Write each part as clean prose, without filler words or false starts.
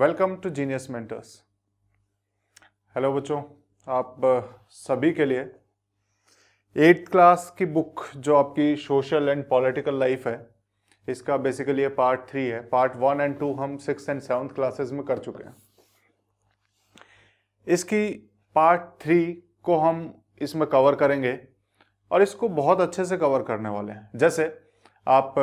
Welcome to genius mentors. Hello बच्चों, आप सभी के लिए 8th क्लास की बुक जो आपकी सोशल एंड पॉलिटिकल लाइफ है, इसका बेसिकली ये पार्ट 3 है। पार्ट 1 एंड 2 हम 6th एंड 7th क्लासेस में कर चुके हैं। इसकी पार्ट 3 को हम इसमें कवर करेंगे और इसको बहुत अच्छे से कवर करने वाले हैं। जैसे आप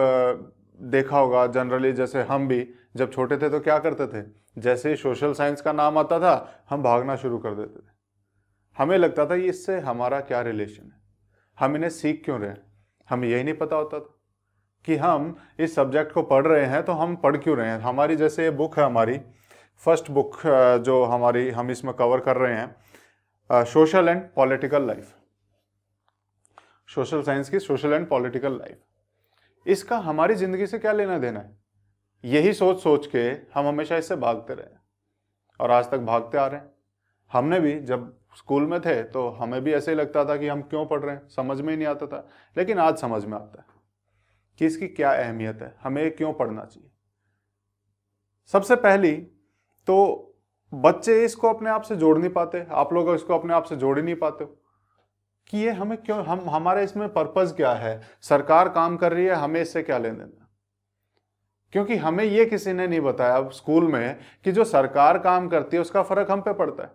देखा होगा जनरली, जैसे हम भी जब छोटे थे तो क्या करते थे, जैसे ही सोशल साइंस का नाम आता था हम भागना शुरू कर देते थे। हमें लगता था इससे हमारा क्या रिलेशन है, हम इन्हें सीख क्यों रहे हैं। हमें यही नहीं पता होता था कि हम इस सब्जेक्ट को पढ़ रहे हैं तो हम पढ़ क्यों रहे हैं। हमारी जैसे ये बुक है, हमारी फर्स्ट बुक जो हम इसमें कवर कर रहे हैं, social and political life, social science की सोशल एंड पॉलिटिकल लाइफ। इसका हमारी जिंदगी से क्या लेना देना है, यही सोच सोच के हम हमेशा इससे भागते रहे और आज तक भागते आ रहे हैं। हमने भी जब स्कूल में थे तो हमें भी ऐसे ही लगता था कि हम क्यों पढ़ रहे हैं, समझ में ही नहीं आता था। लेकिन आज समझ में आता है कि इसकी क्या अहमियत है, हमें क्यों पढ़ना चाहिए। सबसे पहली तो बच्चे इसको अपने आप से जोड़ नहीं पाते, आप लोग इसको अपने आप से जोड़ ही नहीं पाते हो कि ये हमें क्यों, हमारे इसमें पर्पस क्या है। सरकार काम कर रही है, हमें इससे क्या लेना देना। क्योंकि हमें ये किसी ने नहीं बताया अब स्कूल में कि जो सरकार काम करती है उसका फर्क हम पे पड़ता है।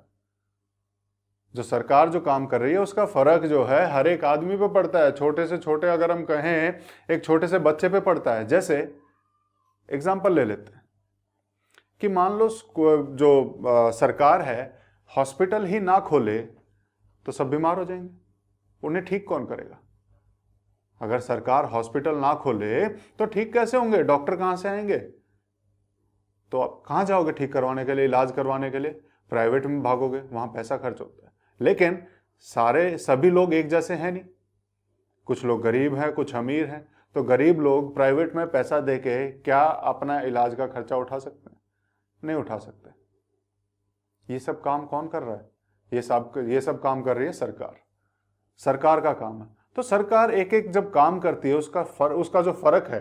जो सरकार जो काम कर रही है उसका फर्क जो है हर एक आदमी पे पड़ता है, छोटे से छोटे, अगर हम कहें एक छोटे से बच्चे पे पड़ता है। जैसे एग्जांपल ले लेते हैं कि मान लो जो सरकार है हॉस्पिटल ही ना खोले तो सब बीमार हो जाएंगे, उन्हें ठीक कौन करेगा। अगर सरकार हॉस्पिटल ना खोले तो ठीक कैसे होंगे, डॉक्टर कहां से आएंगे। तो आप कहां जाओगे ठीक करवाने के लिए, इलाज करवाने के लिए, प्राइवेट में भागोगे, वहां पैसा खर्च होता है। लेकिन सभी लोग एक जैसे हैं नहीं, कुछ लोग गरीब हैं, कुछ अमीर हैं। तो गरीब लोग प्राइवेट में पैसा देके क्या अपना इलाज का खर्चा उठा सकते हैं? नहीं उठा सकते। ये सब काम कौन कर रहा है? ये सब काम कर रही है सरकार। सरकार का काम है। तो सरकार एक एक जब काम करती है उसका जो फर्क है,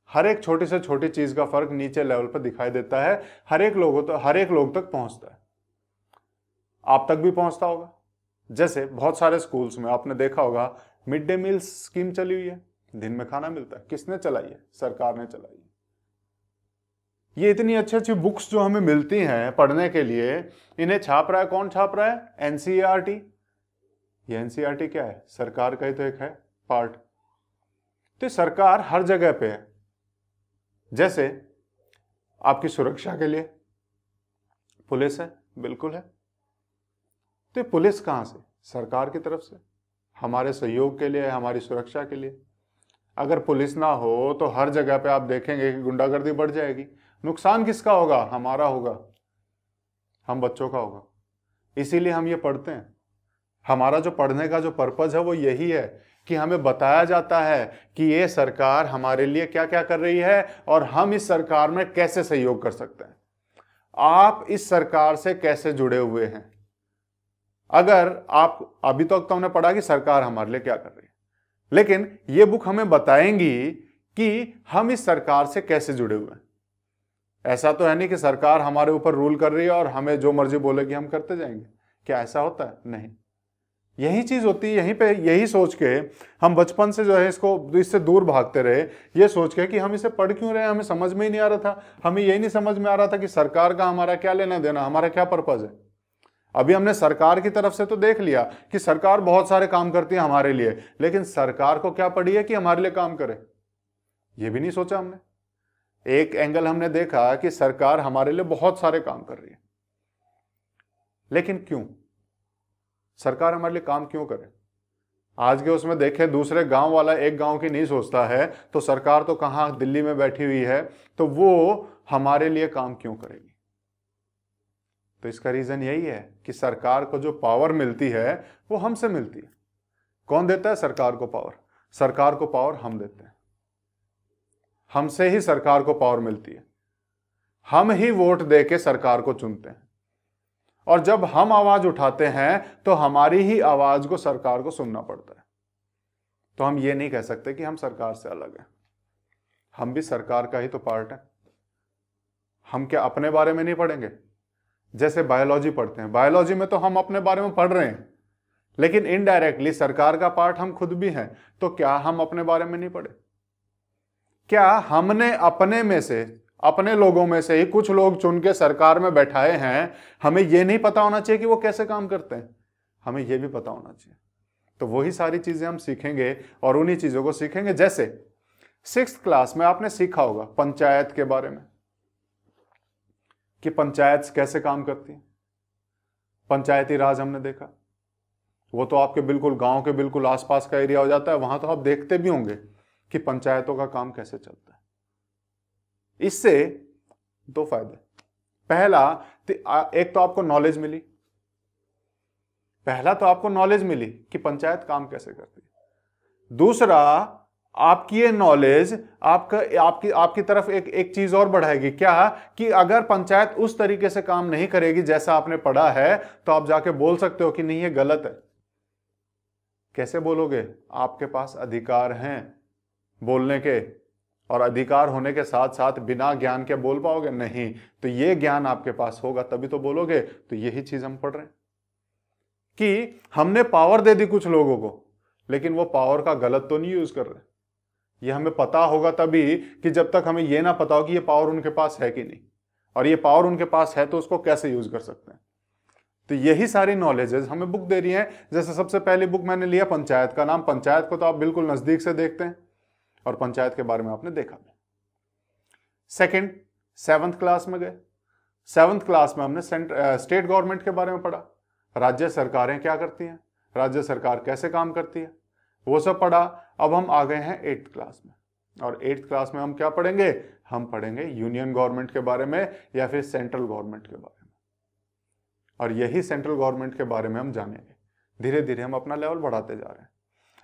हर एक छोटी से छोटी चीज का फर्क नीचे लेवल पर दिखाई देता है, हर एक लोग तक पहुंचता है। आप तक भी पहुंचता होगा। जैसे बहुत सारे स्कूल्स में आपने देखा होगा मिड डे मील स्कीम चली हुई है, दिन में खाना मिलता है। किसने चलाई है? सरकार ने चलाई है। ये इतनी अच्छी अच्छी बुक्स जो हमें मिलती हैं पढ़ने के लिए, इन्हें छाप रहा है कौन? छाप रहा है एनसीईआरटी। ये एनसीईआरटी क्या है? सरकार का ही तो एक है पार्ट। तो सरकार हर जगह पे है। जैसे आपकी सुरक्षा के लिए पुलिस है, बिल्कुल है। तो पुलिस कहां से? सरकार की तरफ से, हमारे सहयोग के लिए, हमारी सुरक्षा के लिए। अगर पुलिस ना हो तो हर जगह पे आप देखेंगे कि गुंडागर्दी बढ़ जाएगी। नुकसान किसका होगा? हमारा होगा, हम बच्चों का होगा। इसीलिए हम ये पढ़ते हैं। हमारा जो पढ़ने का जो पर्पस है वो यही है कि हमें बताया जाता है कि ये सरकार हमारे लिए क्या क्या कर रही है और हम इस सरकार में कैसे सहयोग कर सकते हैं। आप इस सरकार से कैसे जुड़े हुए हैं? अगर आप अभी तक तो हमने पढ़ा कि सरकार हमारे लिए क्या कर रही है, लेकिन ये बुक हमें बताएंगी कि हम इस सरकार से कैसे जुड़े हुए हैं। ऐसा तो है नहीं कि सरकार हमारे ऊपर रूल कर रही है और हमें जो मर्जी बोलेगी हम करते जाएंगे। क्या ऐसा होता है? नहीं। यही चीज होती है। यहीं पे यही सोच के हम बचपन से जो है इससे दूर भागते रहे, ये सोच के कि हम इसे पढ़ क्यों रहे हैं, हमें समझ में ही नहीं आ रहा था। हमें यही नहीं समझ में आ रहा था कि सरकार का हमारा क्या लेना देना, हमारा क्या पर्पज है। अभी हमने सरकार की तरफ से तो देख लिया कि सरकार बहुत सारे काम करती है हमारे लिए, लेकिन सरकार को क्या पड़ी है कि हमारे लिए काम करे? ये भी नहीं सोचा हमने। एक एंगल हमने देखा कि सरकार हमारे लिए बहुत सारे काम कर रही है, लेकिन क्यों? सरकार हमारे लिए काम क्यों करे? आज के उसमें देखें, दूसरे गांव वाला एक गांव की नहीं सोचता है तो सरकार तो कहां दिल्ली में बैठी हुई है, तो वो हमारे लिए काम क्यों करेगी? तो इसका रीजन यही है कि सरकार को जो पावर मिलती है वो हमसे मिलती है। कौन देता है सरकार को पावर? सरकार को पावर हम देते हैं। हमसे ही सरकार को पावर मिलती है। हम ही वोट देके सरकार को चुनते हैं और जब हम आवाज उठाते हैं तो हमारी ही आवाज को सरकार को सुनना पड़ता है। तो हम ये नहीं कह सकते कि हम सरकार से अलग हैं। हम भी सरकार का ही तो पार्ट है। हम क्या अपने बारे में नहीं पढ़ेंगे? जैसे बायोलॉजी पढ़ते हैं, बायोलॉजी में तो हम अपने बारे में पढ़ रहे हैं, लेकिन इनडायरेक्टली सरकार का पार्ट हम खुद भी हैं, तो क्या हम अपने बारे में नहीं पढ़े? क्या हमने अपने में से, अपने लोगों में से ही कुछ लोग चुन के सरकार में बैठाए हैं? हमें यह नहीं पता होना चाहिए कि वो कैसे काम करते हैं? हमें यह भी पता होना चाहिए। तो वही सारी चीजें हम सीखेंगे और उन्हीं चीजों को सीखेंगे। जैसे 6th क्लास में आपने सीखा होगा पंचायत के बारे में, कि पंचायत कैसे काम करती है। पंचायती राज हमने देखा, वो तो आपके बिल्कुल गांव के बिल्कुल आसपास का एरिया हो जाता है, वहां तो आप देखते भी होंगे कि पंचायतों का काम कैसे चलता है। इससे 2 फायदे। पहला, एक तो आपको नॉलेज मिली, पहला तो आपको नॉलेज मिली कि पंचायत काम कैसे करती है। दूसरा, आपकी ये नॉलेज आपकी तरफ एक चीज और बढ़ाएगी, क्या कि अगर पंचायत उस तरीके से काम नहीं करेगी जैसा आपने पढ़ा है, तो आप जाके बोल सकते हो कि नहीं ये गलत है। कैसे बोलोगे? आपके पास अधिकार हैं बोलने के, और अधिकार होने के साथ साथ बिना ज्ञान के बोल पाओगे? नहीं। तो ये ज्ञान आपके पास होगा तभी तो बोलोगे। तो यही चीज हम पढ़ रहे हैं कि हमने पावर दे दी कुछ लोगों को, लेकिन वो पावर का गलत तो नहीं यूज कर रहे। ये हमें पता होगा तभी कि जब तक हमें ये ना पता हो कि ये पावर उनके पास है कि नहीं, और ये पावर उनके पास है तो उसको कैसे यूज कर सकते हैं। तो यही सारी नॉलेजेस हमें बुक दे रही है। जैसे सबसे पहली बुक मैंने लिया पंचायत का नाम। पंचायत को तो आप बिल्कुल नजदीक से देखते हैं और पंचायत के बारे में आपने देखा भी। सेकंड, 7th क्लास में गए। 7th क्लास में हमने स्टेट गवर्नमेंट के बारे में पढ़ा, राज्य सरकारें क्या करती हैं, राज्य सरकार कैसे काम करती है, वो सब पढ़ा। अब हम आ गए हैं 8th क्लास में, और 8th क्लास में हम क्या पढ़ेंगे? हम पढ़ेंगे यूनियन गवर्नमेंट के बारे में या फिर सेंट्रल गवर्नमेंट के बारे में। और यही सेंट्रल गवर्नमेंट के बारे में हम जानेंगे। धीरे धीरे हम अपना लेवल बढ़ाते जा रहे हैं।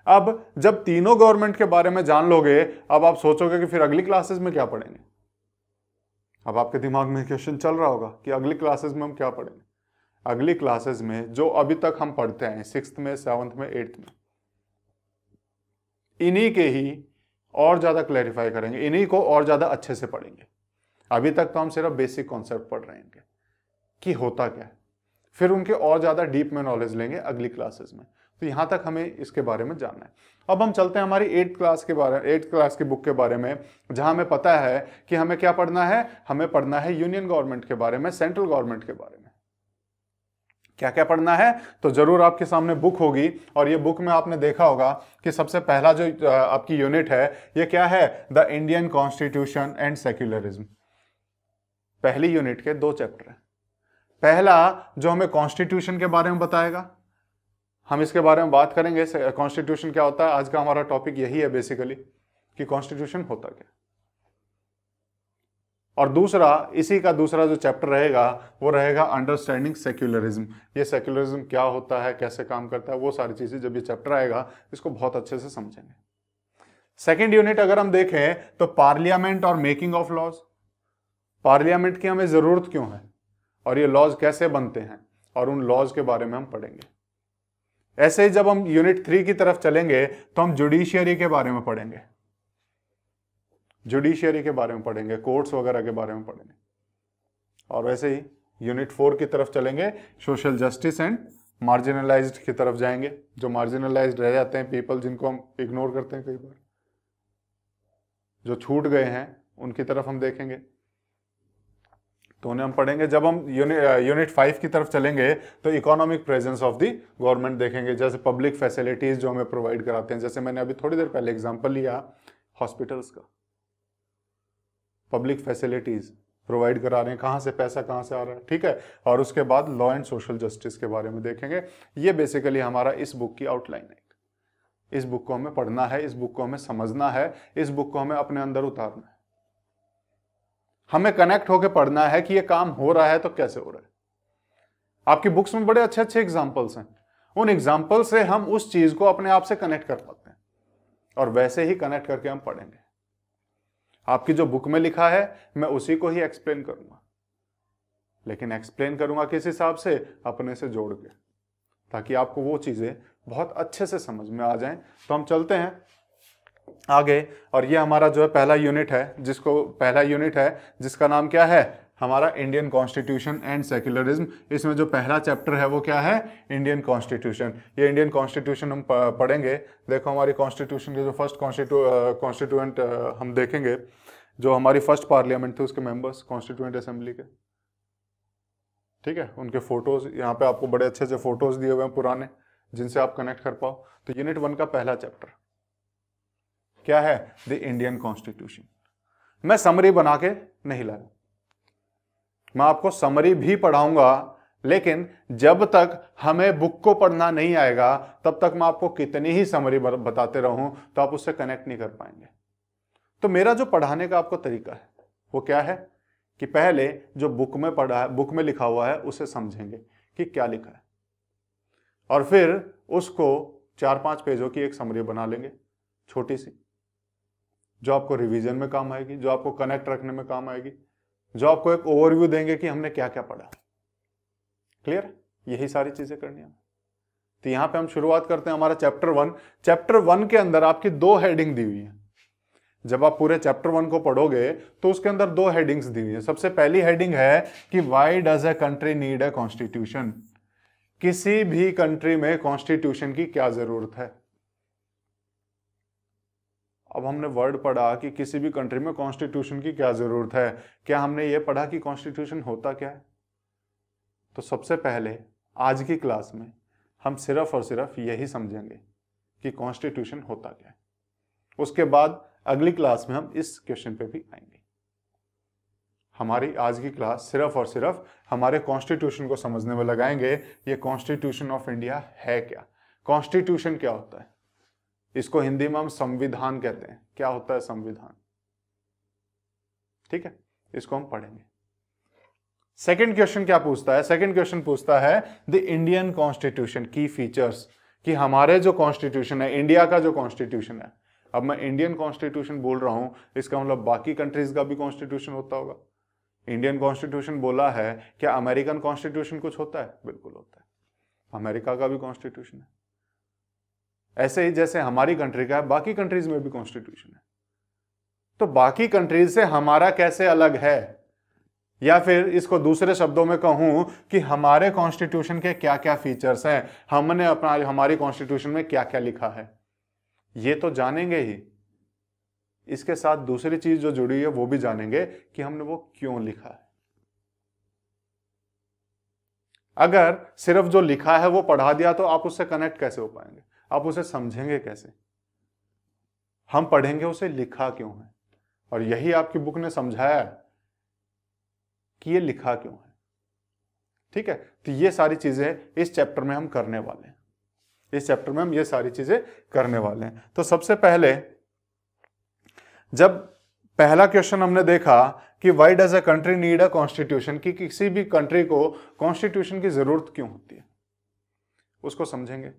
अब जब तीनों गवर्नमेंट के बारे में जान लोगे, अब आप सोचोगे कि फिर अगली क्लासेस में क्या पढ़ेंगे। अब आपके दिमाग में क्वेश्चन चल रहा होगा कि अगली क्लासेस में हम क्या पढ़ेंगे। अगली क्लासेस में जो अभी तक हम पढ़ते हैं 6th में, 7th में, 8th में, इन्हीं के ही और ज्यादा क्लैरिफाई करेंगे, इन्हीं को और ज्यादा अच्छे से पढ़ेंगे। अभी तक तो हम सिर्फ बेसिक कॉन्सेप्ट पढ़ रहे हैं कि होता क्या है, फिर उनके और ज्यादा डीप में नॉलेज लेंगे अगली क्लासेस में। तो यहां तक हमें इसके बारे में जानना है। अब हम चलते हैं हमारी 8th क्लास की बुक के बारे में, जहां हमें पता है कि हमें क्या पढ़ना है। हमें पढ़ना है यूनियन गवर्नमेंट के बारे में, सेंट्रल गवर्नमेंट के बारे में। क्या क्या पढ़ना है? तो जरूर आपके सामने बुक होगी, और ये बुक में आपने देखा होगा कि सबसे पहला जो आपकी यूनिट है, ये क्या है? The Indian constitution and secularism. पहली यूनिट के 2 चैप्टर हैं। पहला जो हमें कॉन्स्टिट्यूशन के बारे में बताएगा, हम इसके बारे में बात करेंगे, कॉन्स्टिट्यूशन क्या होता है। आज का हमारा टॉपिक यही है बेसिकली, कि कॉन्स्टिट्यूशन होता क्या। और दूसरा, इसी का दूसरा जो चैप्टर रहेगा वो रहेगा अंडरस्टैंडिंग सेक्युलरिज्म। ये सेक्युलरिज्म क्या होता है, कैसे काम करता है, वो सारी चीजें जब ये चैप्टर आएगा इसको बहुत अच्छे से समझेंगे। सेकेंड यूनिट अगर हम देखें तो पार्लियामेंट और मेकिंग ऑफ लॉज। पार्लियामेंट की हमें जरूरत क्यों है, और ये लॉज कैसे बनते हैं, और उन लॉज के बारे में हम पढ़ेंगे। ऐसे ही जब हम यूनिट 3 की तरफ चलेंगे तो हम जुडिशियरी के बारे में पढ़ेंगे, जुडिशियरी के बारे में पढ़ेंगे, कोर्ट्स वगैरह के बारे में पढ़ेंगे। और वैसे ही यूनिट 4 की तरफ चलेंगे, सोशल जस्टिस एंड मार्जिनलाइज्ड की तरफ जाएंगे। जो मार्जिनलाइज्ड रह जाते हैं पीपल, जिनको हम इग्नोर करते हैं कई बार, जो छूट गए हैं, उनकी तरफ हम देखेंगे, तो उन्हें हम पढ़ेंगे। जब हम यूनिट 5 की तरफ चलेंगे तो economic presence of the government देखेंगे, जैसे पब्लिक फैसिलिटीज जो हमें प्रोवाइड कराते हैं। जैसे मैंने अभी थोड़ी देर पहले एग्जांपल लिया हॉस्पिटल्स का, पब्लिक फैसिलिटीज प्रोवाइड करा रहे हैं, कहां से पैसा कहां से आ रहा है, ठीक है। और उसके बाद लॉ एंड सोशल जस्टिस के बारे में देखेंगे। ये बेसिकली हमारा इस बुक की आउटलाइन है। इस बुक को हमें पढ़ना है, इस बुक को हमें समझना है, इस बुक को हमें अपने अंदर उतारना है। हमें कनेक्ट होकर पढ़ना है कि ये काम हो रहा है तो कैसे हो रहा है। आपकी बुक्स में बड़े अच्छे अच्छे एग्जाम्पल्स हैं, उन एग्जाम्पल से हम उस चीज को अपने आप से कनेक्ट कर पाते हैं, और वैसे ही कनेक्ट करके हम पढ़ेंगे। आपकी जो बुक में लिखा है मैं उसी को ही एक्सप्लेन करूंगा, लेकिन एक्सप्लेन करूंगा किस हिसाब से? अपने से जोड़ के, ताकि आपको वो चीजें बहुत अच्छे से समझ में आ जाएं। तो हम चलते हैं आगे, और ये हमारा जो है पहला यूनिट है, जिसका नाम क्या है? हमारा इंडियन कॉन्स्टिट्यूशन एंड सेक्युलरिज्म। इसमें जो पहला चैप्टर है वो क्या है, इंडियन कॉन्स्टिट्यूशन। ये इंडियन कॉन्स्टिट्यूशन हम पढ़ेंगे। देखो हमारी कॉन्स्टिट्यूशन के जो फर्स्ट कॉन्स्टिट्यूएंट हम देखेंगे, जो हमारी फर्स्ट पार्लियामेंट थी उसके मेंबर्स कॉन्स्टिट्यूएंट असेंबली के, ठीक है, उनके फोटोज यहाँ पे आपको बड़े अच्छे से फोटोज दिए हुए हैं पुराने, जिनसे आप कनेक्ट कर पाओ। तो यूनिट 1 का पहला चैप्टर क्या है, द इंडियन कॉन्स्टिट्यूशन। मैं समरी बना के नहीं लाया, मैं आपको समरी भी पढ़ाऊंगा, लेकिन जब तक हमें बुक को पढ़ना नहीं आएगा तब तक मैं आपको कितनी ही समरी बताते रहूं तो आप उससे कनेक्ट नहीं कर पाएंगे। तो मेरा जो पढ़ाने का आपको तरीका है वो क्या है कि पहले जो बुक में पढ़ा है, बुक में लिखा हुआ है, उसे समझेंगे कि क्या लिखा है, और फिर उसको 4-5 पेजों की एक समरी बना लेंगे छोटी सी, जो आपको रिवीजन में काम आएगी, जो आपको कनेक्ट रखने में काम आएगी, जो आपको एक ओवरव्यू देंगे कि हमने क्या क्या पढ़ा। क्लियर, यही सारी चीजें करनी है। तो यहां पे हम शुरुआत करते हैं हमारा चैप्टर 1। चैप्टर 1 के अंदर आपकी 2 हेडिंग दी हुई है। जब आप पूरे चैप्टर 1 को पढ़ोगे तो उसके अंदर 2 हेडिंग्स दी हुई है। सबसे पहली हेडिंग है कि why does a country need a constitution. किसी भी कंट्री में कॉन्स्टिट्यूशन की क्या जरूरत है। अब हमने वर्ड पढ़ा कि किसी भी कंट्री में कॉन्स्टिट्यूशन की क्या जरूरत है, क्या हमने ये पढ़ा कि कॉन्स्टिट्यूशन होता क्या है। तो सबसे पहले आज की क्लास में हम सिर्फ और सिर्फ यही समझेंगे कि कॉन्स्टिट्यूशन होता क्या है। उसके बाद अगली क्लास में हम इस क्वेश्चन पे भी आएंगे। हमारी आज की क्लास सिर्फ और सिर्फ हमारे कॉन्स्टिट्यूशन को समझने में लगाएंगे। ये कॉन्स्टिट्यूशन ऑफ इंडिया है क्या, कॉन्स्टिट्यूशन क्या होता है। इसको हिंदी में हम संविधान कहते हैं। क्या होता है संविधान, ठीक है, इसको हम पढ़ेंगे। सेकंड क्वेश्चन क्या पूछता है, सेकंड क्वेश्चन पूछता है द इंडियन कॉन्स्टिट्यूशन की फीचर्स, कि हमारे जो कॉन्स्टिट्यूशन है, इंडिया का जो कॉन्स्टिट्यूशन है। अब मैं इंडियन कॉन्स्टिट्यूशन बोल रहा हूं, इसका मतलब बाकी कंट्रीज का भी कॉन्स्टिट्यूशन होता होगा। इंडियन कॉन्स्टिट्यूशन बोला है, क्या अमेरिकन कॉन्स्टिट्यूशन कुछ होता है, बिल्कुल होता है, अमेरिका का भी कॉन्स्टिट्यूशन है। ऐसे ही जैसे हमारी कंट्री का है, बाकी कंट्रीज में भी कॉन्स्टिट्यूशन है। तो बाकी कंट्रीज से हमारा कैसे अलग है, या फिर इसको दूसरे शब्दों में कहूं कि हमारे कॉन्स्टिट्यूशन के क्या क्या फीचर्स हैं, हमने अपना हमारी कॉन्स्टिट्यूशन में क्या क्या लिखा है, ये तो जानेंगे ही। इसके साथ दूसरी चीज जो जुड़ी है वो भी जानेंगे कि हमने वो क्यों लिखा है। अगर सिर्फ जो लिखा है वो पढ़ा दिया तो आप उससे कनेक्ट कैसे हो पाएंगे, आप उसे समझेंगे कैसे। हम पढ़ेंगे उसे लिखा क्यों है, और यही आपकी बुक ने समझाया है कि ये लिखा क्यों है। ठीक है, तो ये सारी चीजें इस चैप्टर में हम करने वाले हैं। इस चैप्टर में हम ये सारी चीजें करने वाले हैं। तो सबसे पहले जब पहला क्वेश्चन हमने देखा कि why does a country need a constitution, कि किसी भी कंट्री को कॉन्स्टिट्यूशन की जरूरत क्यों होती है, उसको समझेंगे।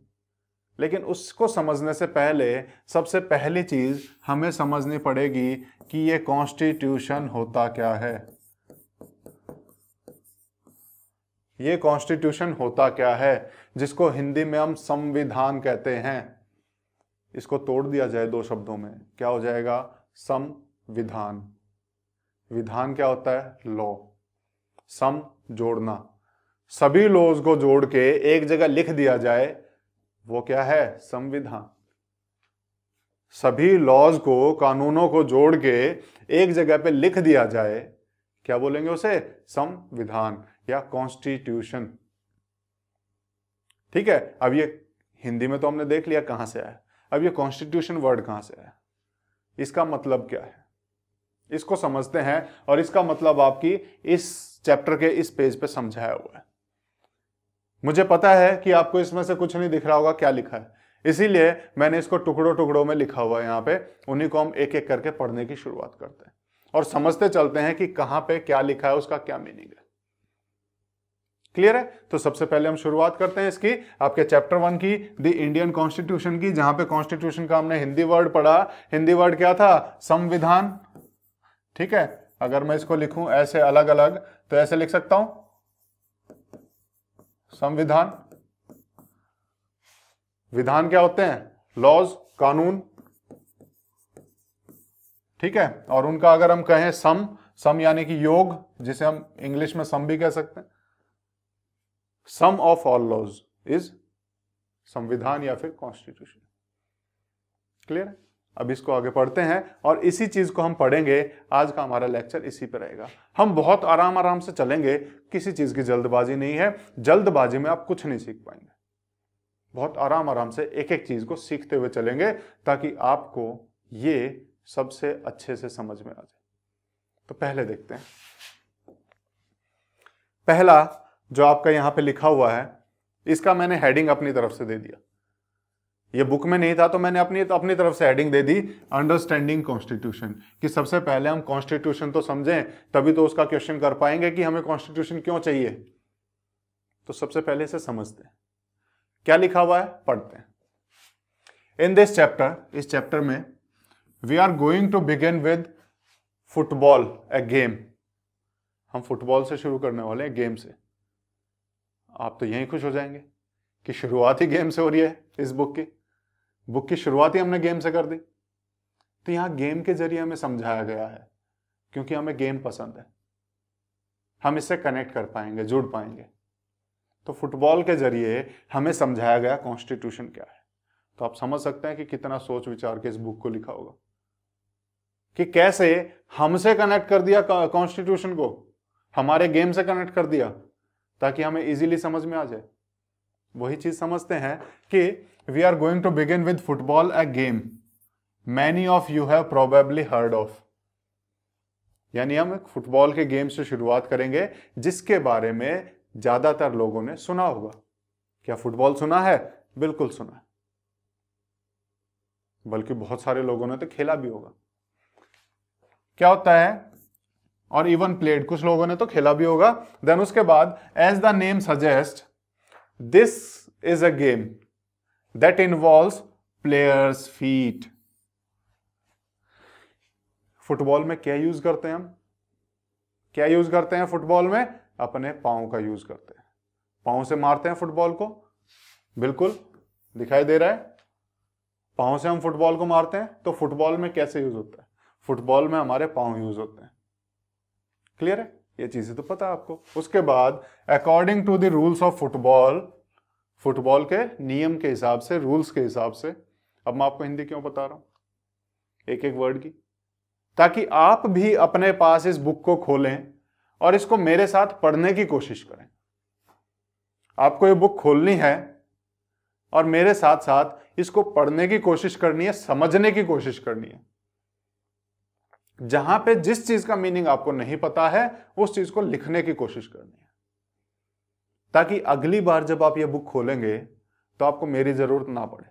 लेकिन उसको समझने से पहले सबसे पहली चीज हमें समझनी पड़ेगी कि ये कॉन्स्टिट्यूशन होता क्या है। ये कॉन्स्टिट्यूशन होता क्या है, जिसको हिंदी में हम संविधान कहते हैं। इसको तोड़ दिया जाए 2 शब्दों में, क्या हो जाएगा, संविधान। विधान क्या होता है, लॉ। सम जोड़ना, सभी लॉज को जोड़ के एक जगह लिख दिया जाए, वो क्या है, संविधान। सभी लॉज को, कानूनों को जोड़ के एक जगह पे लिख दिया जाए, क्या बोलेंगे उसे, संविधान या कॉन्स्टिट्यूशन। ठीक है, अब ये हिंदी में तो हमने देख लिया कहां से आया। अब ये कॉन्स्टिट्यूशन वर्ड कहां से आया, इसका मतलब क्या है, इसको समझते हैं। और इसका मतलब आपकी इस चैप्टर के इस पेज पे समझाया हुआ है। मुझे पता है कि आपको इसमें से कुछ नहीं दिख रहा होगा क्या लिखा है, इसीलिए मैंने इसको टुकड़ों टुकड़ों में लिखा हुआ है यहाँ पे। उन्हीं को हम एक एक करके पढ़ने की शुरुआत करते हैं और समझते चलते हैं कि कहां पे क्या लिखा है, उसका क्या मीनिंग है। क्लियर है? तो सबसे पहले हम शुरुआत करते हैं इसकी, आपके चैप्टर 1 की, द इंडियन कॉन्स्टिट्यूशन की, जहां पे कॉन्स्टिट्यूशन का हमने हिंदी वर्ड पढ़ा। हिंदी वर्ड क्या था, संविधान। ठीक है, अगर मैं इसको लिखूं ऐसे अलग अलग तो ऐसे लिख सकता हूं, संविधान। विधान क्या होते हैं, लॉज, कानून। ठीक है, और उनका अगर हम कहें सम, सम यानी कि योग, जिसे हम इंग्लिश में सम भी कह सकते हैं। सम ऑफ ऑल लॉज इज संविधान या फिर कॉन्स्टिट्यूशन। क्लियर है? अब इसको आगे पढ़ते हैं और इसी चीज को हम पढ़ेंगे। आज का हमारा लेक्चर इसी पे रहेगा। हम बहुत आराम आराम से चलेंगे, किसी चीज की जल्दबाजी नहीं है। जल्दबाजी में आप कुछ नहीं सीख पाएंगे। बहुत आराम आराम से एक एक चीज को सीखते हुए चलेंगे ताकि आपको ये सबसे अच्छे से समझ में आ जाए। तो पहले देखते हैं। पहला जो आपका यहां पे लिखा हुआ है, इसका मैंने हेडिंग अपनी तरफ से दे दिया। ये बुक में नहीं था तो मैंने अपनी तरफ से हेडिंग दे दी, अंडरस्टैंडिंग कॉन्स्टिट्यूशन, कि सबसे पहले हम कॉन्स्टिट्यूशन तो समझें, तभी तो उसका क्वेश्चन कर पाएंगे कि हमें कॉन्स्टिट्यूशन क्यों चाहिए। तो सबसे पहले इसे समझते हैं। क्या लिखा हुआ है, पढ़ते हैं। इन दिस चैप्टर, इस चैप्टर में we are going to begin with football a game. हम फुटबॉल से शुरू करने वाले हैं, गेम से। आप तो यहीं खुश हो जाएंगे कि शुरुआत ही गेम से हो रही है। इस बुक की शुरुआत ही हमने गेम से कर दी। तो यहां गेम के जरिए हमें समझाया गया है, क्योंकि हमें गेम पसंद है, हम इससे कनेक्ट कर पाएंगे, जुड़ पाएंगे। तो फुटबॉल के जरिए हमें समझाया गया कॉन्स्टिट्यूशन क्या है। तो आप समझ सकते हैं कि कितना सोच विचार के इस बुक को लिखा होगा, कि कैसे हमसे कनेक्ट कर दिया कॉन्स्टिट्यूशन को, हमारे गेम से कनेक्ट कर दिया ताकि हमें इजीली समझ में आ जाए। वही चीज समझते हैं कि we are going to begin with football a game many of you have probably heard of. यानी हम एक फुटबॉल के गेम से शुरुआत करेंगे जिसके बारे में ज्यादातर लोगों ने सुना होगा। क्या फुटबॉल सुना है? बिल्कुल सुना है, बल्कि बहुत सारे लोगों ने तो खेला भी होगा। क्या होता है? और इवन प्लेड, कुछ लोगों ने तो खेला भी होगा। देन उसके बाद as the name suggest, this is a game that involves players feet. Football में क्या यूज करते हैं हम? क्या यूज करते हैं फुटबॉल में? अपने पांव का यूज करते हैं। पांव से मारते हैं फुटबॉल को, बिल्कुल दिखाई दे रहा है। पांव से हम फुटबॉल को मारते हैं। तो फुटबॉल में कैसे यूज होता है? फुटबॉल में हमारे पांव यूज होते हैं। क्लियर है? ये चीजें तो पता है आपको। उसके बाद according to the rules of football, football के नियम के हिसाब से, रूल्स के हिसाब से। अब मैं आपको हिंदी क्यों बता रहा हूं एक एक वर्ड की, ताकि आप भी अपने पास इस बुक को खोलें और इसको मेरे साथ पढ़ने की कोशिश करें। आपको ये बुक खोलनी है और मेरे साथ साथ इसको पढ़ने की कोशिश करनी है, समझने की कोशिश करनी है। जहां पे जिस चीज का मीनिंग आपको नहीं पता है उस चीज को लिखने की कोशिश करनी है, ताकि अगली बार जब आप ये बुक खोलेंगे तो आपको मेरी जरूरत ना पड़े।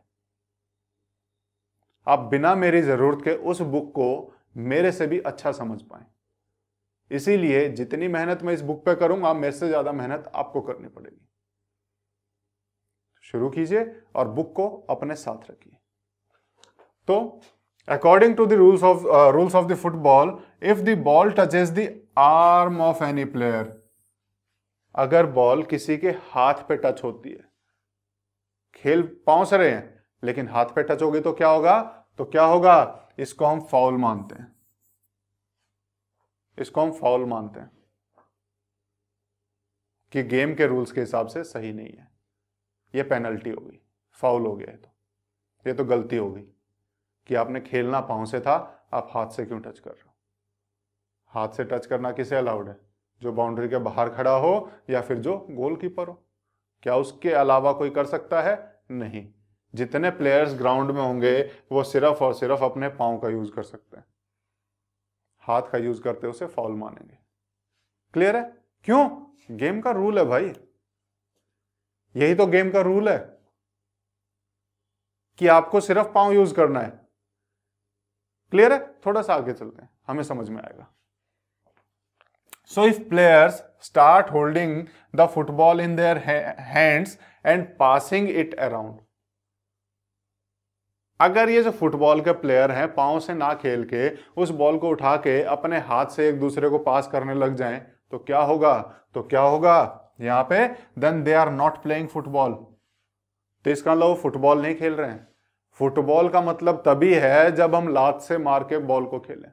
आप बिना मेरी जरूरत के उस बुक को मेरे से भी अच्छा समझ पाएं। इसीलिए जितनी मेहनत मैं इस बुक पे करूंगा, मेरे से ज्यादा मेहनत आपको करनी पड़ेगी। शुरू कीजिए और बुक को अपने साथ रखिए। तो according to the rules of the football, if the ball touches the arm of any player, अगर बॉल किसी के हाथ पे टच होती है, खेल पांव से रहे हैं लेकिन हाथ पे टच होगी तो क्या होगा? तो क्या होगा? इसको हम फाउल मानते हैं। इसको हम फाउल मानते हैं कि गेम के रूल्स के हिसाब से सही नहीं है, ये पेनल्टी हो गई, फाउल हो गया है। तो ये तो गलती हो गई कि आपने खेलना पांव से था, आप हाथ से क्यों टच कर रहे हो? हाथ से टच करना किसे अलाउड है? जो बाउंड्री के बाहर खड़ा हो या फिर जो गोलकीपर हो। क्या उसके अलावा कोई कर सकता है? नहीं। जितने प्लेयर्स ग्राउंड में होंगे वो सिर्फ और सिर्फ अपने पांव का यूज कर सकते हैं। हाथ का यूज करते उसे फाउल मानेंगे। क्लियर है? क्यों? गेम का रूल है भाई, यही तो गेम का रूल है कि आपको सिर्फ पांव यूज करना है। क्लियर है? थोड़ा सा आगे चलते हैं, हमें समझ में आएगा। So if players start holding the football in their hands and passing it around, अगर ये जो फुटबॉल के प्लेयर हैं पांव से ना खेल के उस बॉल को उठा के अपने हाथ से एक दूसरे को पास करने लग जाएं तो क्या होगा? तो क्या होगा यहां पे? Then they are not playing football. तो इसका मतलब वो फुटबॉल नहीं खेल रहे हैं। फुटबॉल का मतलब तभी है जब हम लात से मार के बॉल को खेलें।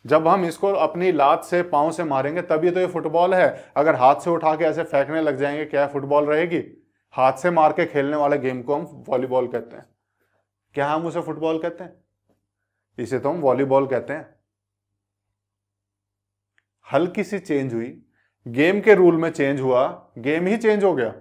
जब हम इसको अपनी लात से पांव से मारेंगे तभी तो ये फुटबॉल है। अगर हाथ से उठा के ऐसे फेंकने लग जाएंगे, क्या फुटबॉल रहेगी? हाथ से मार के खेलने वाले गेम को हम वॉलीबॉल कहते हैं। क्या हम उसे फुटबॉल कहते हैं? इसे तो हम वॉलीबॉल कहते हैं। हल्की सी चेंज हुई, गेम के रूल में चेंज हुआ, गेम ही चेंज हो गया।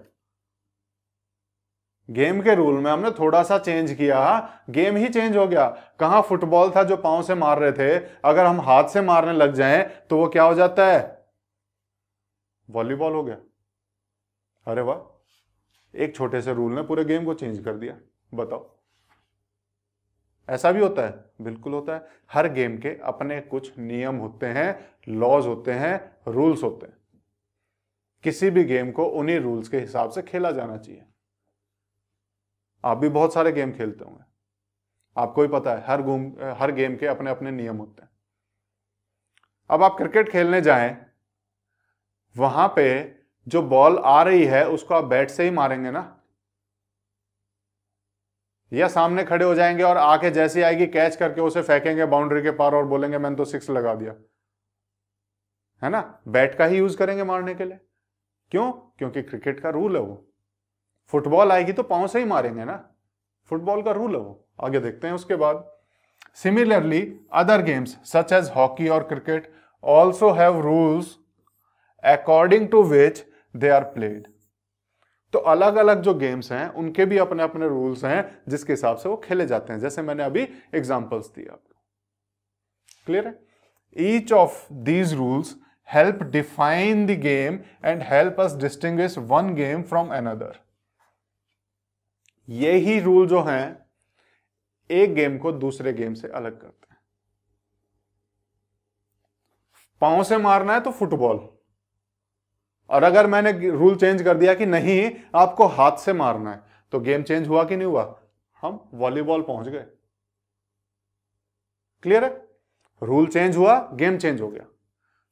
गेम के रूल में हमने थोड़ा सा चेंज किया, गेम ही चेंज हो गया। कहां फुटबॉल था जो पांव से मार रहे थे, अगर हम हाथ से मारने लग जाएं तो वो क्या हो जाता है? वॉलीबॉल हो गया। अरे वाह, एक छोटे से रूल ने पूरे गेम को चेंज कर दिया। बताओ, ऐसा भी होता है? बिल्कुल होता है। हर गेम के अपने कुछ नियम होते हैं, लॉज होते हैं, रूल्स होते हैं। किसी भी गेम को उन्हीं रूल्स के हिसाब से खेला जाना चाहिए। आप भी बहुत सारे गेम खेलते होंगे, आपको भी पता है हर गेम के अपने अपने नियम होते हैं। अब आप क्रिकेट खेलने जाएं, वहां पे जो बॉल आ रही है उसको आप बैट से ही मारेंगे ना, या सामने खड़े हो जाएंगे और आके जैसी आएगी कैच करके उसे फेंकेंगे बाउंड्री के पार और बोलेंगे मैंने तो 6 लगा दिया, है ना? बैट का ही यूज करेंगे मारने के लिए। क्यों? क्योंकि क्रिकेट का रूल है वो। फुटबॉल आएगी तो पांव से ही मारेंगे ना, फुटबॉल का रूल है वो। आगे देखते हैं उसके बाद। Similarly other games such as hockey और cricket also have rules according to which they are played. तो अलग अलग जो गेम्स हैं उनके भी अपने अपने रूल्स हैं जिसके हिसाब से वो खेले जाते हैं, जैसे मैंने अभी एग्जांपल्स दिए आपको। क्लियर है? Each of these rules help define the game and help us distinguish one game from another. यही रूल जो हैं एक गेम को दूसरे गेम से अलग करते हैं। पांव से मारना है तो फुटबॉल, और अगर मैंने रूल चेंज कर दिया कि नहीं आपको हाथ से मारना है, तो गेम चेंज हुआ कि नहीं हुआ? हम वॉलीबॉल पहुंच गए। क्लियर है? रूल चेंज हुआ, गेम चेंज हो गया।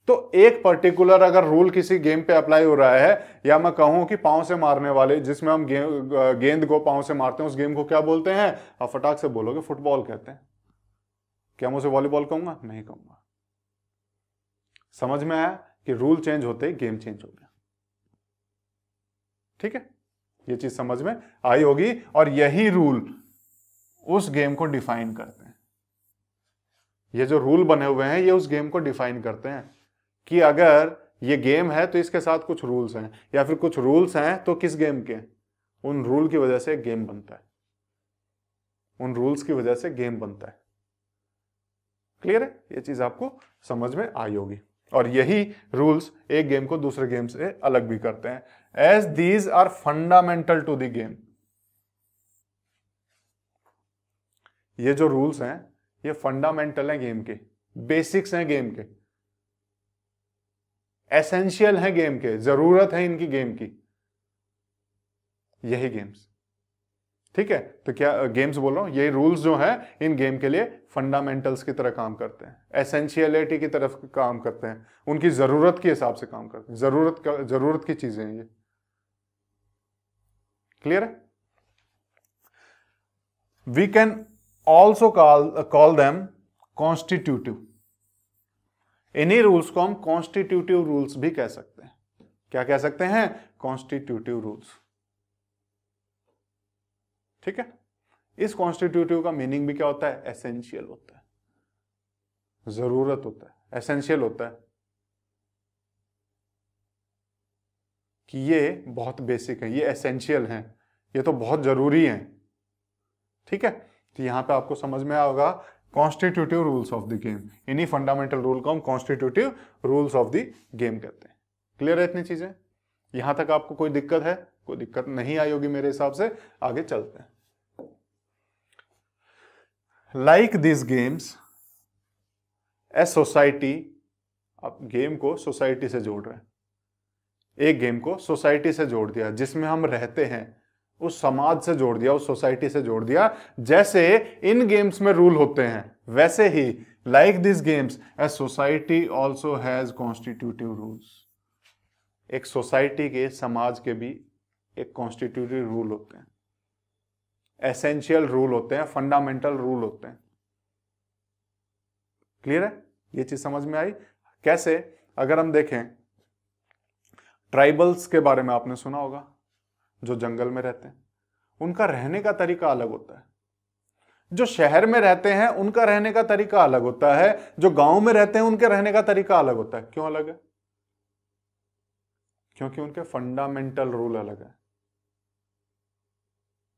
तो एक पर्टिकुलर अगर रूल किसी गेम पे अप्लाई हो रहा है, या मैं कहूं कि पांव से मारने वाले जिसमें हम गेंद को पांव से मारते हैं उस गेम को क्या बोलते हैं? आप फटाक से बोलोगे फुटबॉल कहते हैं। क्या मैं उसे वॉलीबॉल कहूंगा? नहीं कहूंगा। समझ में आया कि रूल चेंज होते ही गेम चेंज हो गया। ठीक है, ये चीज समझ में आई होगी। और यही रूल उस गेम को डिफाइन करते हैं। ये जो रूल बने हुए हैं ये उस गेम को डिफाइन करते हैं कि अगर ये गेम है तो इसके साथ कुछ रूल्स हैं, या फिर कुछ रूल्स हैं तो किस गेम के, उन रूल की वजह से गेम बनता है। उन रूल्स की वजह से गेम बनता है। क्लियर है? ये चीज आपको समझ में आई होगी। और यही रूल्स एक गेम को दूसरे गेम से अलग भी करते हैं, as these are fundamental to the game. ये जो रूल्स हैं ये फंडामेंटल हैं गेम के, बेसिक्स हैं गेम के, एसेंशियल हैं गेम के, जरूरत है इनकी गेम की, यही गेम्स। ठीक है, तो क्या गेम्स बोल रहा हूं, यही रूल्स जो हैं इन गेम के लिए फंडामेंटल्स की तरह काम करते हैं, एसेंशियलिटी की तरफ काम करते हैं, उनकी जरूरत के हिसाब से काम करते हैं, जरूरत की चीजें हैं ये। क्लियर है? We can also call them constitutive. इन्हीं रूल्स को हम कॉन्स्टिट्यूटिव रूल्स भी कह सकते हैं। क्या कह सकते हैं? Constitutive rules. ठीक है, इस कॉन्स्टिट्यूटिव का मीनिंग भी क्या होता है? एसेंशियल होता है, जरूरत होता है, एसेंशियल होता है कि ये बहुत बेसिक है, ये एसेंशियल हैं, ये तो बहुत जरूरी हैं। ठीक है, तो यहां पे आपको समझ में आएगा constitutive rules of the game. इन्हीं फंडामेंटल रूल को हम constitutive rules of the game कहते हैं। क्लियर है इतनी चीजें? यहां तक आपको कोई दिक्कत है? कोई दिक्कत नहीं आई होगी मेरे हिसाब से। आगे चलते हैं। Like this games a society, आप गेम को सोसाइटी से जोड़ रहे हैं, एक गेम को सोसाइटी से जोड़ दिया, जिसमें हम रहते हैं उस समाज से जोड़ दिया, उस सोसाइटी से जोड़ दिया। जैसे इन गेम्स में रूल होते हैं वैसे ही like this games a society also has constitutive rules. एक सोसाइटी के, समाज के भी एक कॉन्स्टिट्यूटिव रूल होते हैं, एसेंशियल रूल होते हैं, फंडामेंटल रूल होते हैं। क्लियर है? ये चीज समझ में आई? कैसे? अगर हम देखें, ट्राइबल्स के बारे में आपने सुना होगा, जो जंगल में रहते हैं, उनका रहने का तरीका अलग होता है। जो शहर में रहते हैं उनका रहने का तरीका अलग होता है, जो गांव में रहते हैं उनके रहने का तरीका अलग होता है। क्यों अलग है? क्योंकि उनके फंडामेंटल रूल अलग है।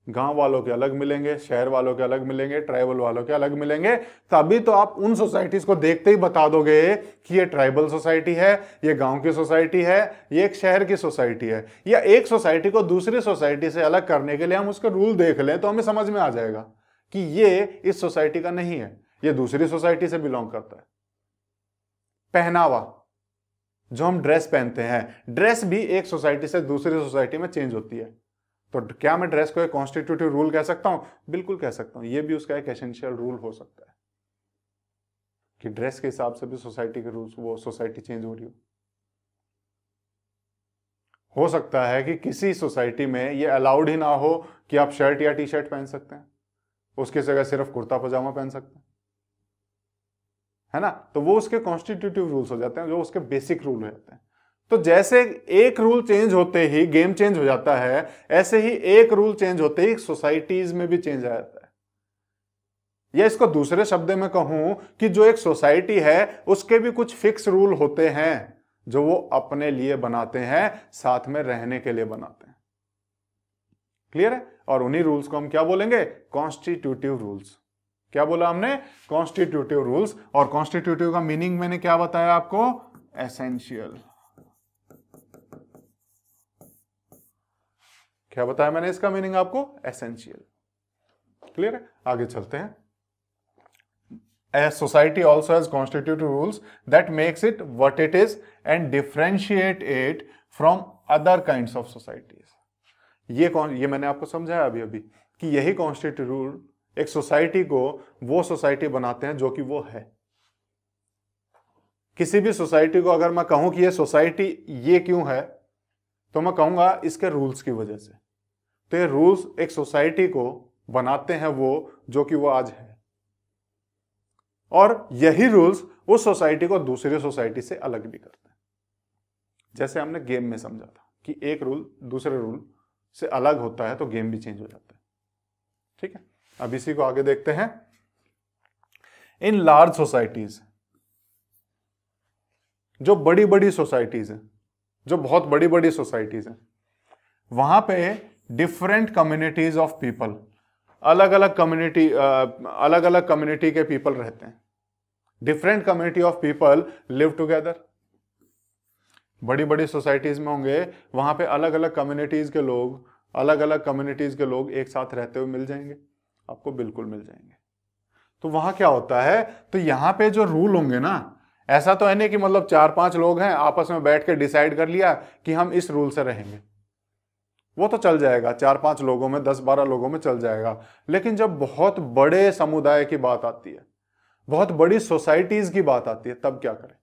गांव वालों के अलग मिलेंगे, शहर वालों के अलग मिलेंगे, ट्राइबल वालों के अलग मिलेंगे। तभी तो आप उन सोसाइटीज को देखते ही बता दोगे कि ये ट्राइबल सोसाइटी है, ये गांव की सोसाइटी है, ये एक शहर की सोसाइटी है। या एक सोसाइटी को दूसरी सोसाइटी से अलग करने के लिए हम उसके रूल देख लें तो हमें समझ में आ जाएगा कि ये इस सोसाइटी का नहीं है, ये दूसरी सोसाइटी से बिलोंग करता है। पहनावा, जो हम ड्रेस पहनते हैं, ड्रेस भी एक सोसाइटी से दूसरी सोसाइटी में चेंज होती है। तो क्या मैं ड्रेस को एक कॉन्स्टिट्यूटिव रूल कह सकता हूं? बिल्कुल कह सकता हूं। यह भी उसका एक एसेंशियल रूल हो सकता है कि ड्रेस के हिसाब से भी सोसाइटी के रूल्स, वो सोसाइटी चेंज हो रही हो सकता है कि किसी सोसाइटी में ये अलाउड ही ना हो कि आप शर्ट या टी शर्ट पहन सकते हैं, उसकी जगह सिर्फ कुर्ता पजामा पहन सकते हैं, है ना? तो वो उसके कॉन्स्टिट्यूटिव रूल्स हो जाते हैं, जो उसके बेसिक रूल हो जाते हैं। तो जैसे एक रूल चेंज होते ही गेम चेंज हो जाता है, ऐसे ही एक रूल चेंज होते ही सोसाइटीज में भी चेंज आ जाता है। या इसको दूसरे शब्द में कहूं कि जो एक सोसाइटी है उसके भी कुछ फिक्स रूल होते हैं जो वो अपने लिए बनाते हैं, साथ में रहने के लिए बनाते हैं। क्लियर है? और उन्हीं रूल्स को हम क्या बोलेंगे? Constitutive rules. क्या बोला हमने? Constitutive rules. और कॉन्स्टिट्यूटिव का मीनिंग मैंने क्या बताया आपको? एसेंशियल। क्या बताया मैंने इसका मीनिंग आपको? एसेंशियल। क्लियर है? आगे चलते हैं। A society also has constitutive rules that makes it what it is and differentiate it from other kinds of societies. ये मैंने आपको समझाया अभी अभी कि यही कॉन्स्टिट्यूटिव रूल एक सोसाइटी को वो सोसाइटी बनाते हैं जो कि वो है। किसी भी सोसाइटी को अगर मैं कहूं कि ये सोसाइटी ये क्यों है, तो मैं कहूंगा इसके रूल्स की वजह से। तो ये रूल्स एक सोसाइटी को बनाते हैं वो जो कि वो आज है, और यही रूल्स उस सोसाइटी को दूसरी सोसाइटी से अलग भी करते हैं। जैसे हमने गेम में समझा था कि एक रूल दूसरे रूल से अलग होता है तो गेम भी चेंज हो जाता है। ठीक है, अब इसी को आगे देखते हैं। इन लार्ज सोसाइटीज, जो बड़ी बड़ी सोसाइटीज हैं, जो बहुत बड़ी बड़ी सोसाइटीज हैं, वहां पे डिफरेंट कम्युनिटीज ऑफ पीपल, अलग अलग कम्युनिटी के पीपल रहते हैं। Different community of people live together. बड़ी बड़ी सोसाइटीज में होंगे, वहां पे अलग अलग कम्युनिटीज के लोग, अलग अलग कम्युनिटीज के लोग एक साथ रहते हुए मिल जाएंगे, आपको बिल्कुल मिल जाएंगे। तो वहां क्या होता है? तो यहां पे जो रूल होंगे ना, ऐसा तो है नहीं कि मतलब 4-5 लोग हैं आपस में बैठ के डिसाइड कर लिया कि हम इस रूल से रहेंगे। वो तो चल जाएगा, 4-5 लोगों में, 10-12 लोगों में चल जाएगा। लेकिन जब बहुत बड़े समुदाय की बात आती है, बहुत बड़ी सोसाइटीज की बात आती है, तब क्या करें?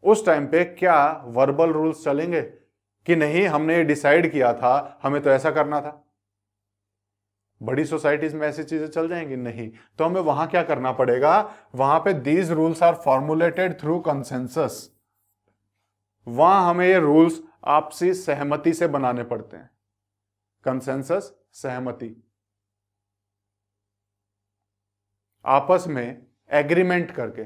उस टाइम पे क्या वर्बल रूल्स चलेंगे कि नहीं हमने ये डिसाइड किया था, हमें तो ऐसा करना था? बड़ी सोसाइटीज में ऐसी चीजें चल जाएंगी? नहीं। तो हमें वहां क्या करना पड़ेगा? वहां पे these rules are formulated through consensus. वहां हमें ये रूल्स आपसी सहमति से बनाने पड़ते हैं। कंसेंसस, सहमति, आपस में एग्रीमेंट करके।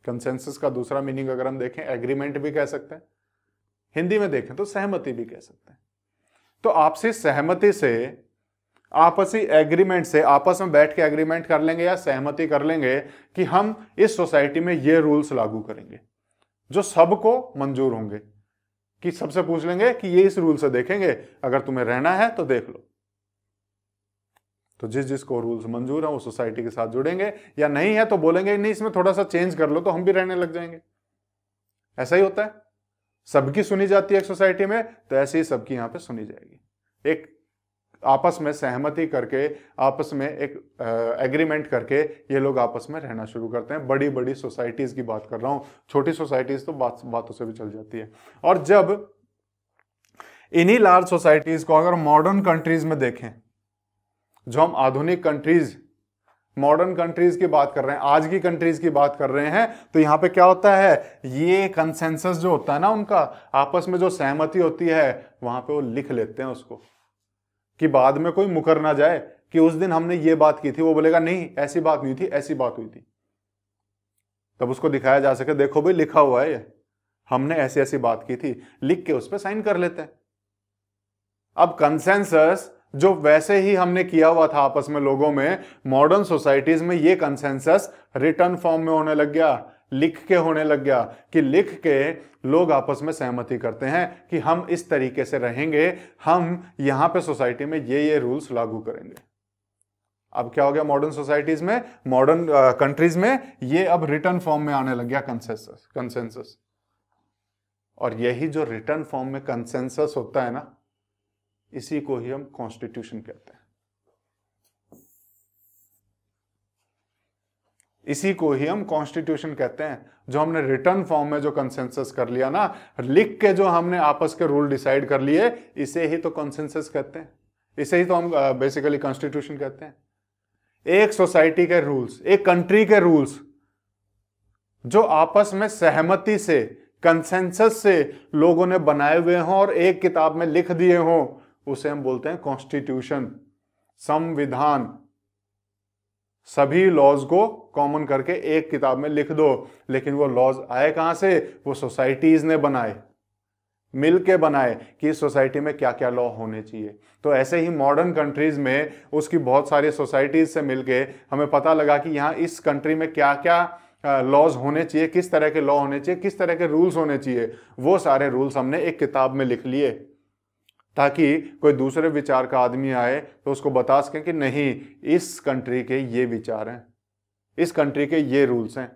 कंसेंसस का दूसरा मीनिंग अगर हम देखें, एग्रीमेंट भी कह सकते हैं, हिंदी में देखें तो सहमति भी कह सकते हैं। तो आपसी सहमति से, आपसी एग्रीमेंट से, आपस में बैठ के एग्रीमेंट कर लेंगे या सहमति कर लेंगे कि हम इस सोसाइटी में ये रूल्स लागू करेंगे जो सबको मंजूर होंगे। कि सबसे पूछ लेंगे कि ये इस रूल से देखेंगे, अगर तुम्हें रहना है तो देख लो। तो जिस जिसको रूल्स मंजूर है वो सोसाइटी के साथ जुड़ेंगे, या नहीं है तो बोलेंगे नहीं इसमें थोड़ा सा चेंज कर लो तो हम भी रहने लग जाएंगे। ऐसा ही होता है, सबकी सुनी जाती है एक सोसाइटी में, तो ऐसे ही सबकी यहां पे सुनी जाएगी। एक आपस में सहमति करके, आपस में एक एग्रीमेंट करके ये लोग आपस में रहना शुरू करते हैं। बड़ी बड़ी सोसाइटीज की बात कर रहा हूं, छोटी सोसाइटीज तो बातों से भी चल जाती है। और जब इन्हीं लार्ज सोसाइटीज को अगर मॉडर्न कंट्रीज में देखें, जो हम आधुनिक कंट्रीज मॉडर्न कंट्रीज की बात कर रहे हैं, आज की कंट्रीज की बात कर रहे हैं, तो यहां पे क्या होता है, ये कंसेंसस जो होता है ना उनका, आपस में जो सहमति होती है, वहां पे वो लिख लेते हैं उसको, कि बाद में कोई मुकर ना जाए कि उस दिन हमने ये बात की थी, वो बोलेगा नहीं ऐसी बात नहीं थी, ऐसी बात हुई थी, तब उसको दिखाया जा सके देखो भाई लिखा हुआ है ये, हमने ऐसी ऐसी बात की थी, लिख के उस पर साइन कर लेते हैं। अब कंसेंसस जो वैसे ही हमने किया हुआ था आपस में लोगों में, मॉडर्न सोसाइटीज में ये कंसेंसस रिटर्न फॉर्म में होने लग गया, लिख के होने लग गया, कि लिख के लोग आपस में सहमति करते हैं कि हम इस तरीके से रहेंगे, हम यहां पे सोसाइटी में ये रूल्स लागू करेंगे। अब क्या हो गया मॉडर्न सोसाइटीज में, मॉडर्न कंट्रीज में, ये अब रिटर्न फॉर्म में आने लग गया कंसेंसस। और यही जो रिटर्न फॉर्म में कंसेंसस होता है ना, इसी को ही हम कॉन्स्टिट्यूशन कहते हैं, इसी को ही हम कॉन्स्टिट्यूशन कहते हैं। जो हमने रिटर्न फॉर्म में जो कंसेंसस कर लिया ना, लिख के जो हमने आपस के रूल डिसाइड कर लिए, इसे ही तो कंसेंसस कहते हैं, इसे ही तो हम बेसिकली कॉन्स्टिट्यूशन कहते हैं। एक सोसाइटी के रूल्स, एक कंट्री के रूल्स जो आपस में सहमति से, कंसेंसस से लोगों ने बनाए हुए हों और एक किताब में लिख दिए हों, उसे हम बोलते हैं कॉन्स्टिट्यूशन, संविधान। सभी लॉज को कॉमन करके एक किताब में लिख दो, लेकिन वो लॉज आए कहां से, वो सोसाइटीज ने बनाए, मिलके बनाए कि इस सोसाइटी में क्या क्या लॉ होने चाहिए। तो ऐसे ही मॉडर्न कंट्रीज में उसकी बहुत सारी सोसाइटीज से मिलके हमें पता लगा कि यहाँ इस कंट्री में क्या क्या लॉज होने चाहिए, किस तरह के लॉ होने चाहिए, किस तरह के रूल्स होने चाहिए। वो सारे रूल्स हमने एक किताब में लिख लिए, ताकि कोई दूसरे विचार का आदमी आए तो उसको बता सकें कि नहीं, इस कंट्री के ये विचार हैं, इस कंट्री के ये रूल्स हैं,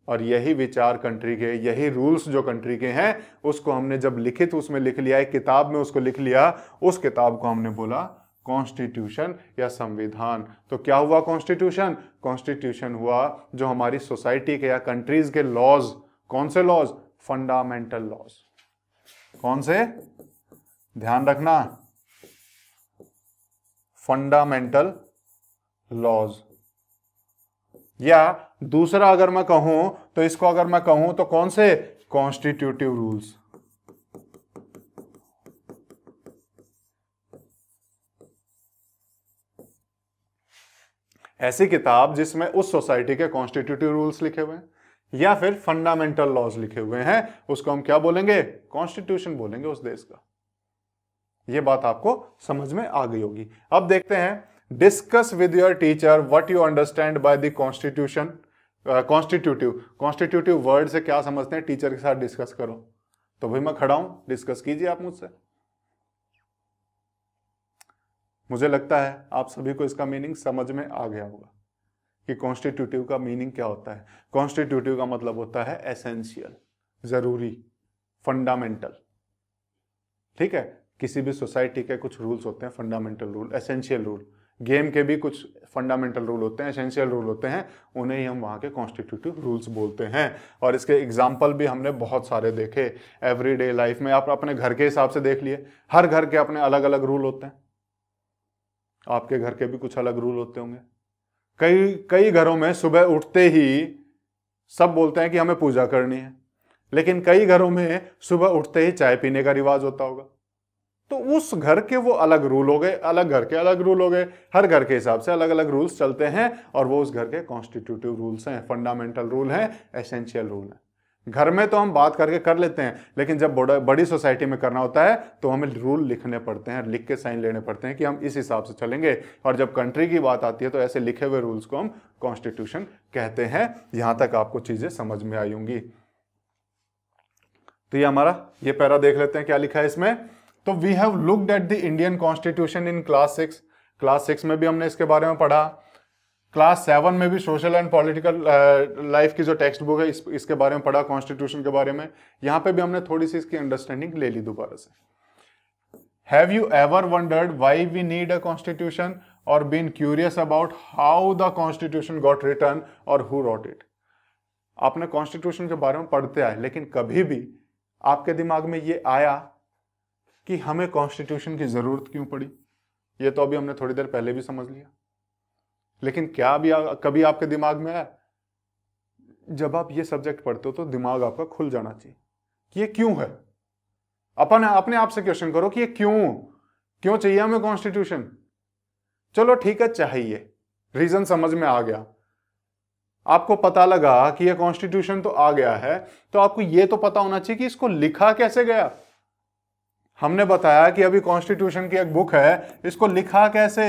और यही विचार कंट्री के, यही रूल्स जो कंट्री के हैं, उसको हमने जब लिखित उसमें लिख लिया, एक किताब में उसको लिख लिया, उस किताब को हमने बोला कॉन्स्टिट्यूशन या संविधान। तो क्या हुआ कॉन्स्टिट्यूशन? कॉन्स्टिट्यूशन हुआ जो हमारी सोसाइटी के या कंट्रीज के लॉज, कौन से लॉज? Fundamental laws. कौन से? ध्यान रखना, फंडामेंटल लॉज। या दूसरा अगर मैं कहूं तो इसको, अगर मैं कहूं तो कौन से? Constitutive rules. ऐसी किताब जिसमें उस सोसाइटी के कॉन्स्टिट्यूटिव रूल्स लिखे हुए हैं या फिर फंडामेंटल लॉज लिखे हुए हैं, उसको हम क्या बोलेंगे? कॉन्स्टिट्यूशन बोलेंगे उस देश का। यह बात आपको समझ में आ गई होगी। अब देखते हैं, discuss with your teacher what you understand by the constitution. Constitutive word से क्या समझते हैं, टीचर के साथ डिस्कस करो। तो भाई मैं खड़ा हूं, डिस्कस कीजिए आप मुझसे। मुझे लगता है आप सभी को इसका मीनिंग समझ में आ गया होगा कि कॉन्स्टिट्यूटिव का मीनिंग क्या होता है। कॉन्स्टिट्यूटिव का मतलब होता है एसेंशियल, जरूरी, फंडामेंटल। ठीक है, किसी भी सोसाइटी के कुछ रूल्स होते हैं fundamental rule, essential rule. Game के भी कुछ फंडामेंटल रूल होते हैं, एसेंशियल रूल होते हैं, उन्हें ही हम वहाँ के कॉन्स्टिट्यूटिव रूल्स बोलते हैं। और इसके एग्जाम्पल भी हमने बहुत सारे देखे एवरीडे लाइफ में। आप अपने घर के हिसाब से देख लिए, हर घर के अपने अलग अलग रूल होते हैं। आपके घर के भी कुछ अलग रूल होते होंगे। कई घरों में सुबह उठते ही सब बोलते हैं कि हमें पूजा करनी है, लेकिन कई घरों में सुबह उठते ही चाय पीने का रिवाज होता होगा। तो उस घर के वो अलग रूल हो गए, अलग घर के अलग रूल हो गए, हर घर के हिसाब से अलग अलग रूल्स चलते हैं, और वो उस घर के कॉन्स्टिट्यूटिव रूल्स हैं, फंडामेंटल रूल हैं, एसेंशियल रूल हैं। घर में तो हम बात करके कर लेते हैं, लेकिन जब बड़ी सोसाइटी में करना होता है तो हमें रूल लिखने पड़ते हैं, लिख के साइन लेने पड़ते हैं कि हम इस हिसाब से चलेंगे। और जब कंट्री की बात आती है तो ऐसे लिखे हुए रूल्स को हम कॉन्स्टिट्यूशन कहते हैं। यहां तक आपको चीजें समझ में आई होंगी। तो ये हमारा ये पैरा देख लेते हैं क्या लिखा है इसमें। तो we have looked at the Indian constitution in class 6। Class 6 में भी हमने इसके बारे में पढ़ा। क्लास 7 में भी सोशल एंड पॉलिटिकल लाइफ की जो टेक्स्ट बुक है इसके बारे में पढ़ा, कॉन्स्टिट्यूशन के बारे में। यहां पे भी हमने थोड़ी सी इसकी अंडरस्टैंडिंग ले ली दोबारा से। Have you ever wondered why we need a constitution और been curious about how the constitution got written और हु रॉट इट? आपने कॉन्स्टिट्यूशन के बारे में पढ़ते आए, लेकिन कभी भी आपके दिमाग में ये आया कि हमें कॉन्स्टिट्यूशन की जरूरत क्यों पड़ी? ये तो अभी हमने थोड़ी देर पहले भी समझ लिया। लेकिन क्या भी कभी आपके दिमाग में आया, जब आप ये सब्जेक्ट पढ़ते हो तो दिमाग आपका खुल जाना चाहिए कि ये क्यों है। अपने आप से क्वेश्चन करो कि ये क्यों चाहिए हमें कॉन्स्टिट्यूशन। चलो ठीक है, चाहिए, रीजन समझ में आ गया, आपको पता लगा कि ये कॉन्स्टिट्यूशन तो आ गया है, तो आपको ये तो पता होना चाहिए कि इसको लिखा कैसे गया। हमने बताया कि अभी कॉन्स्टिट्यूशन की एक बुक है, इसको लिखा कैसे।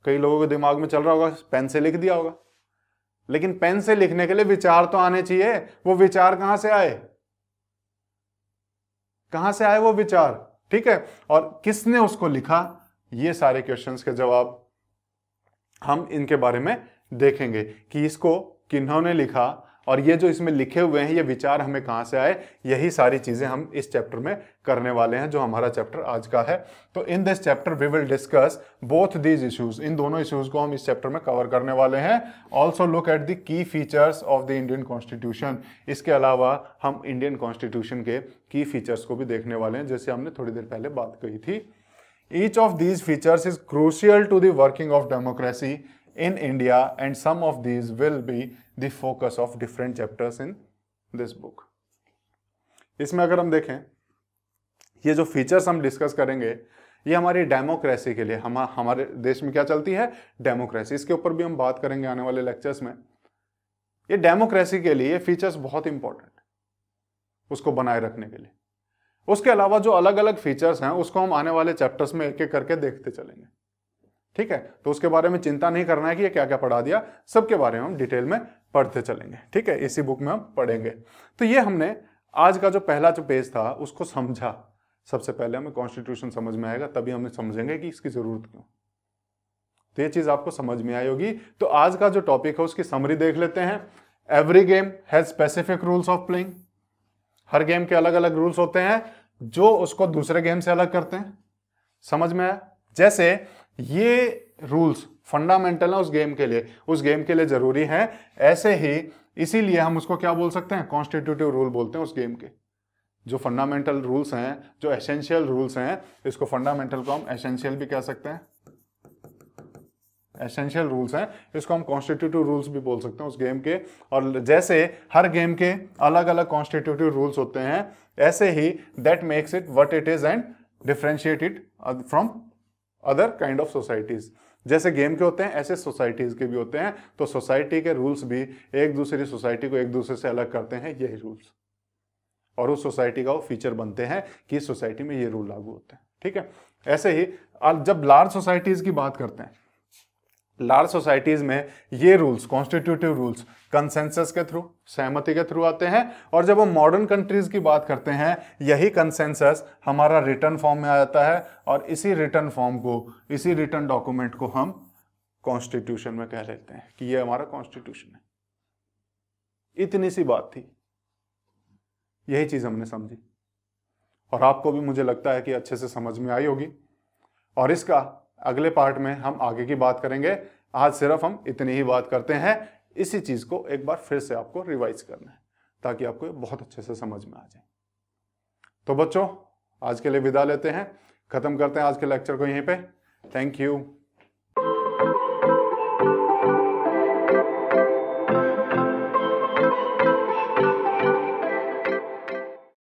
कई लोगों के दिमाग में चल रहा होगा पेन से लिख दिया होगा, लेकिन पेन से लिखने के लिए विचार तो आने चाहिए। वो विचार कहां से आए, कहां से आए वो विचार, ठीक है, और किसने उसको लिखा, ये सारे क्वेश्चंस के जवाब हम इनके बारे में देखेंगे कि इसको किन्होंने लिखा और ये जो इसमें लिखे हुए हैं ये विचार हमें कहां से आए। यही सारी चीजें हम इस चैप्टर में करने वाले हैं, जो हमारा चैप्टर आज का है। तो in this chapter we will discuss both these issues, इन दोनों इश्यूज को हम इस चैप्टर में कवर करने वाले हैं। Also look at the key features of the Indian constitution. इसके अलावा हम इंडियन कॉन्स्टिट्यूशन के की फीचर्स को भी देखने वाले हैं, जैसे हमने थोड़ी देर पहले बात कही थी। Each of these features is crucial to the working of democracy in India, and some of these will be the focus of different chapters in this book. इसमें अगर हम देखें, ये जो फीचर्स हम डिस्कस करेंगे ये हमारी डेमोक्रेसी के लिए, हमारे देश में क्या चलती है, डेमोक्रेसी, इसके ऊपर भी हम बात करेंगे आने वाले लेक्चर्स में। ये डेमोक्रेसी के लिए फीचर्स बहुत इंपॉर्टेंट, उसको बनाए रखने के लिए। उसके अलावा जो अलग अलग फीचर्स हैं उसको हम आने वाले चैप्टर्स में एक एक करके देखते चलेंगे, ठीक है। तो उसके बारे में चिंता नहीं करना है कि ये क्या क्या पढ़ा दिया, सबके बारे में हम डिटेल में पढ़ते चलेंगे, ठीक है, इसी बुक में हम पढ़ेंगे। तो ये हमने आज का जो पहला जो पेज था उसको समझा। सबसे पहले हमें कॉन्स्टिट्यूशन समझ में आएगा, तभी हम समझेंगे कि इसकी जरूरत क्यों। तो ये चीज आपको समझ में आई होगी। तो आज का जो टॉपिक है उसकी समरी देख लेते हैं। Every game has specific rules of playing. Her game के अलग अलग रूल्स होते हैं जो उसको दूसरे गेम से अलग करते हैं। समझ में आया? जैसे ये रूल्स फंडामेंटल है उस गेम के लिए जरूरी है, ऐसे ही इसीलिए हम उसको क्या बोल सकते हैं, कॉन्स्टिट्यूटिव रूल बोलते हैं उस गेम के। जो फंडामेंटल रूल्स हैं, जो एसेंशियल रूल्स हैं, इसको फंडामेंटल को हम एसेंशियल भी कह सकते हैं, एसेंशियल रूल्स हैं, इसको हम कॉन्स्टिट्यूटिव रूल्स भी बोल सकते हैं उस गेम के। और जैसे हर गेम के अलग अलग कॉन्स्टिट्यूटिव रूल्स होते हैं, ऐसे ही that makes it what it is and differentiate it from other kind of societies. जैसे गेम के होते हैं ऐसे सोसाइटीज के भी होते हैं। तो सोसाइटी के रूल्स भी एक दूसरी सोसाइटी को एक दूसरे से अलग करते हैं, यही रूल्स, और उस सोसाइटी का वो फीचर बनते हैं कि इस सोसाइटी में ये रूल लागू होते हैं, ठीक है। ऐसे ही जब लार्ज सोसाइटीज की बात करते हैं, लार्ज सोसाइटीज में ये रूल्स, कॉन्स्टिट्यूटिव रूल्स, कंसेंसस के थ्रू, सहमति के थ्रू आते हैं। और जब हम मॉडर्न कंट्रीज की बात करते हैं, यही कंसेंसस हमारा रिटर्न फॉर्म में आ जाता है, और इसी रिटर्न फॉर्म को, इसी रिटर्न डॉक्यूमेंट को हम कॉन्स्टिट्यूशन में कह लेते हैं कि ये हमारा कॉन्स्टिट्यूशन है। इतनी सी बात थी, यही चीज हमने समझी, और आपको भी मुझे लगता है कि अच्छे से समझ में आई होगी। और इसका अगले पार्ट में हम आगे की बात करेंगे। आज सिर्फ हम इतनी ही बात करते हैं। इसी चीज को एक बार फिर से आपको रिवाइज करना है ताकि आपको ये बहुत अच्छे से समझ में आ जाए। तो बच्चों, आज के लिए विदा लेते हैं, खत्म करते हैं आज के लेक्चर को यहीं पे। Thank you.